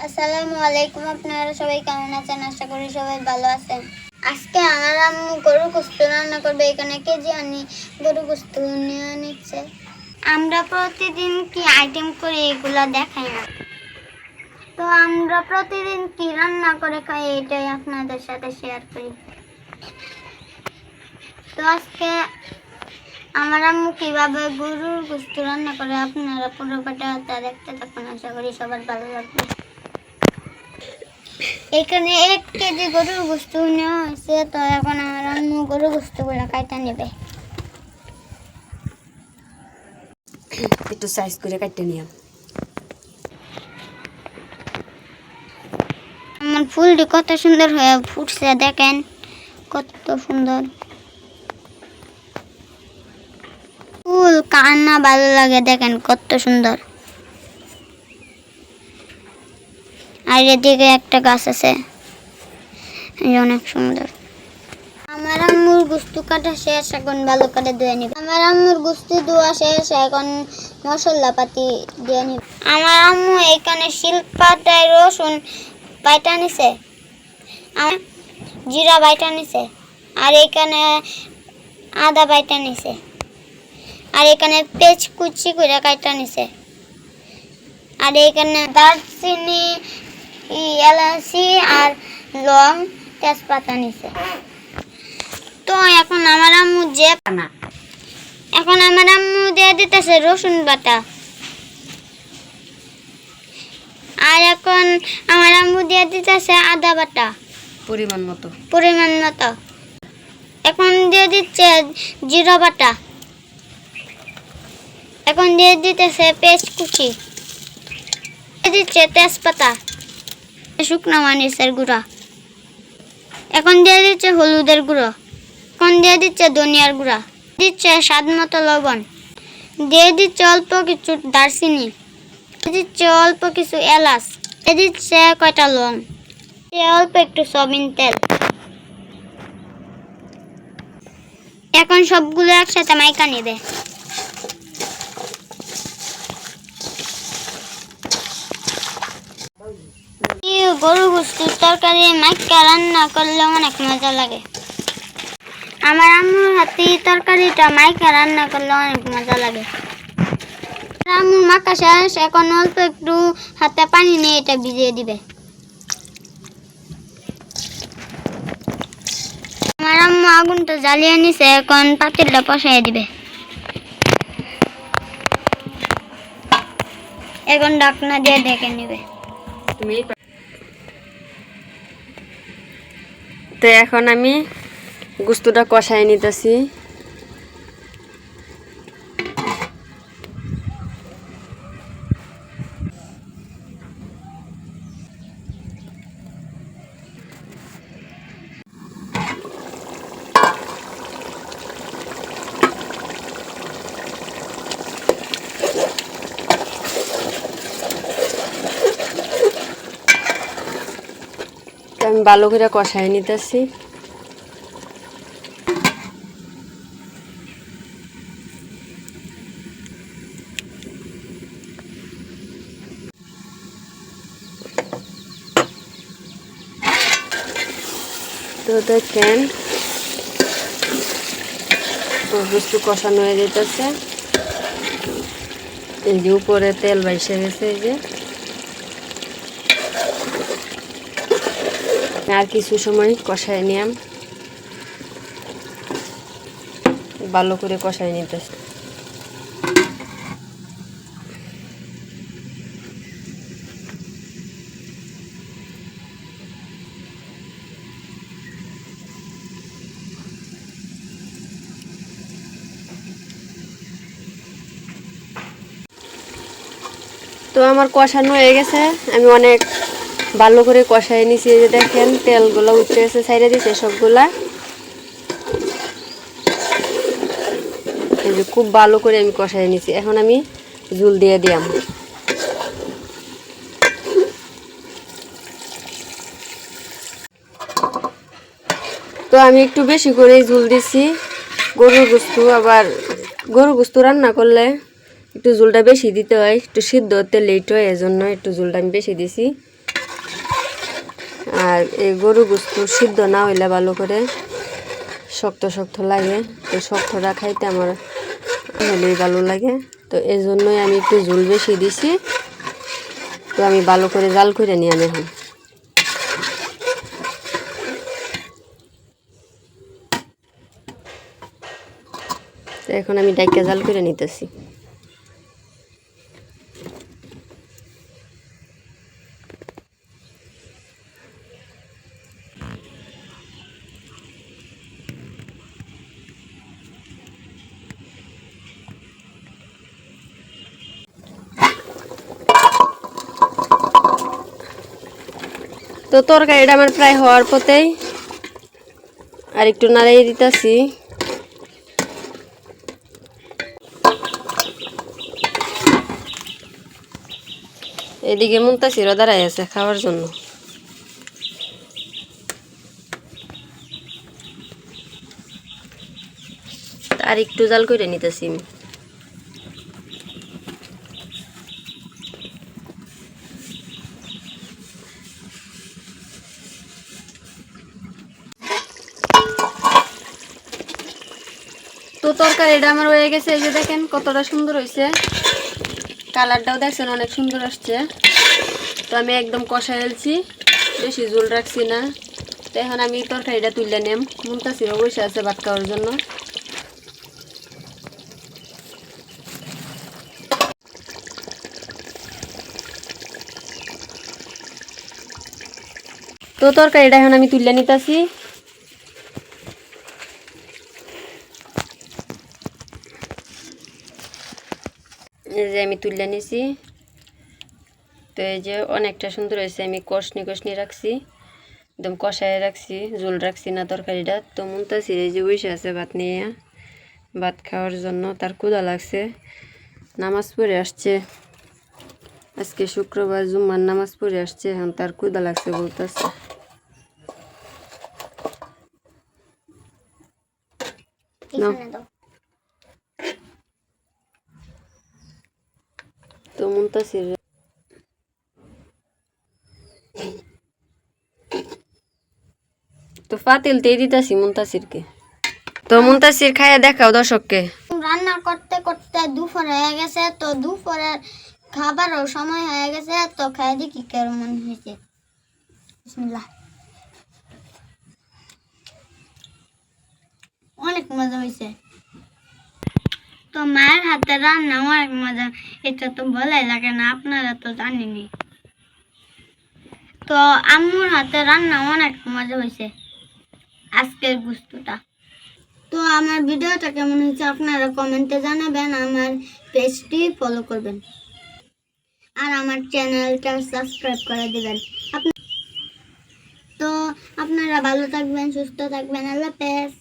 আসসালামু আলাইকুম, আপনারা সবাই কেমন আছেন? আশা করি সবাই ভালো আছেন। আজকে আমার আম্মু গরু গোশত রান্না করবে। এখানে কেজি আনি গরু গোশত নিয়ে নিচ্ছে। আমরা প্রতিদিন কি আইটেম করি এগুলা দেখাই না, তো আমরা প্রতিদিন কি রান্না করে খাই এটাই আপনাদের সাথে শেয়ার করি। তো আজকে আমার আম্মু কিভাবে গরুর গোশত রান্না করে আপনারা পুরো ভিডিওটা দেখতে থাকুন। আশা করি সবার ভালো লাগবে। এখানে 1 কেজি গরুর গোশত নেওয়া হয়েছে, তো এখন আমার আম্মু গরুর গোশতগুলো কাটা নেবে। একটু সাইজ করে কাটতে নিলাম। আমার ফুলটি কত সুন্দর হয়ে ফুটছে, দেখেন কত সুন্দর ফুল। কান্না ভালো লাগে, দেখেন কত সুন্দর। আর এদিকে একটা গাছ আছে, অনেক সুন্দর। আমার আম্মুর গোশত কাটা শেষ, এখন ভালো করে ধুয়ে নিব। আমার আম্মুর গোশত ধোয়া শেষ, এখন মশলা পাতি দিয়ে নিব। আমার আম্মু এখানে শিলপাটায় রসুন বাইটা নিছে, জিরা বাইটা নিছে, আর এখানে আদা বাইটা নিছে, আর এখানে পেঁয়াজ কুচি করে কাটা নিছে, আর এখানে দারচিনি, এলাচি আর লং তেজপাতা নিছে। তো এখন আমার আম্মু দিয়ে দিতেছে রসুন বাটা, আর এখন আমার আম্মু দিয়ে দিতেছে আদা বাটা পরিমাণ মতো। এখন দিয়ে দিচ্ছে জিরা বাটা, এখন দিয়ে দিতেছে পেঁয়াজ কুচি, দিয়ে দিচ্ছে তেজপাতা, শুকনো মরিচের গুঁড়া, এখন দিয়ে দিচ্ছে হলুদের গুঁড়ো, এখন দিয়ে দিচ্ছে ধনিয়ার গুঁড়া, দিচ্ছে স্বাদ মতো লবণ, দিয়ে দিচ্ছে অল্প কিছু দারচিনি, দিয়ে দিচ্ছে অল্প কিছু এলাচ, দিয়ে দিচ্ছে কয়টা লং, দিয়ে অল্প একটু সয়াবিন তেল। এখন সবগুলো একসাথে মাইকা নেবে। গরু গোশতের তরকারি মাইকা রান্না করলে অনেক মজা লাগে। আমার আম্মুর হাতে তরকারিটা মাইকা রান্না করলে অনেক মজা লাগে। আম্মুর মাখা শেষ, এখন অল্প একটু হাতে পানি নিয়ে এটা ভিজিয়ে দিবে। আমার আম্মু আগুনটা জ্বালিয়ে নিছে, এখন পাতিলটা বসাই দিবে। এখন ঢাকনা দিয়ে ঢেকে নেবে। তো এখন আমি গোশতটা কষাই নিতেছি। আমি ভালো করে কষাই নিতেছি। তো দেখেন গোশত কষানো হয়ে যেতেছে। এই যে উপরে তেল বাইসে গেছে। এই যে আর কিছু সময় কষাই নিলাম, ভালো করে কষাই নিতেছে। তো আমার কষানো হয়ে গেছে, আমি অনেক ভালো করে কষাই নিছি। এই যে দেখেন তেলগুলো উঠে গেছে, ছাইড়ে দিয়েছে সবগুলা। এই যে খুব ভালো করে আমি কষাই নিছি। এখন আমি ঝুল দিয়ে দিলাম। তো আমি একটু বেশি করেই ঝুল দিছি। গরুর গোশত রান্না করলে একটু ঝুলটা বেশি দিতে হয়, একটু সিদ্ধ হতে লেট হয়, এজন্য একটু ঝুলটা আমি বেশি দিছি। আর এই গরু গোস্ত সিদ্ধ না হইলে ভালো করে শক্ত শক্ত লাগে, তো শক্তটা খাইতে আমার হলেই ভালো লাগে। তো এই জন্যই আমি একটু ঝোল বেশি দিছি। তো আমি ভালো করে জাল করে নিয়ে আনি এখন। তো এখন আমি ডাইকা জাল করে নিতেছি। তো তরকারিটা আমার প্রায় হওয়ার পথেই, আর একটু নাড়িয়ে দিতেছি। এদিকে মুনতাসিরও দাঁড়াই আছে খাওয়ার জন্য। আর একটু জাল করে নিতেছি আমি। তো তরকারিটা আমার হয়ে গেছে, এই যে দেখেন কতটা সুন্দর হয়েছে, কালারটাও দেখছেন অনেক সুন্দর আসছে। তো আমি একদম কষাই ফেলছি, বেশি ঝোল রাখছি না। তো এখন আমি তরকারিটা তুললে নেম, মুনতাসিরও বসে আছে ভাত খাওয়ার জন্য। তো তরকারিটা এখন আমি তুললে নিতেছি। এই যে আমি তুললে নিছি। তো এই যে অনেকটা সুন্দর হয়েছে, আমি কষনি কষনি রাখছি, একদম কষায় রাখছি, ঝোল রাখছি না তরকারিটা। তো মুনতাসির এই যে বসে আছে ভাত নিয়ে, ভাত খাওয়ার জন্য। তার ক্ষুধা লাগছে, নামাজ পড়ে আসছে, আজকে শুক্রবার জুম্মার নামাজ পড়ে আসছে, এখন তার ক্ষুধা লাগছে বলতেছে। তো মুনতাসির তো পাতিল দিয়ে দিতেছি মুনতাসিরকে। তো মুনতাসির খাইয়া দেখাও দর্শককে। রান্না করতে করতে দুপুর হয়ে গেছে, তো দুপুরের খাবারও সময় হয়ে গেছে। তো খাই দেখি কেমন হয়েছে। বিসমিল্লাহ। অনেক মজা হয়েছে। তো মায়ের হাতে রান্না অনেক মজা, এটা তো বলাই লাগে না, আপনারা তো জানেনই। তো আম্মুর হাতে রান্না অনেক মজা হয়েছে আজকের গুস্তটা। তো আমার ভিডিওটা কেমন হয়েছে আপনারা কমেন্টে জানাবেন, আমার পেজটি ফলো করবেন আর আমার চ্যানেলটা সাবস্ক্রাইব করে দিবেন। তো আপনারা ভালো থাকবেন, সুস্থ থাকবেন। আল্লাহ হাফেজ।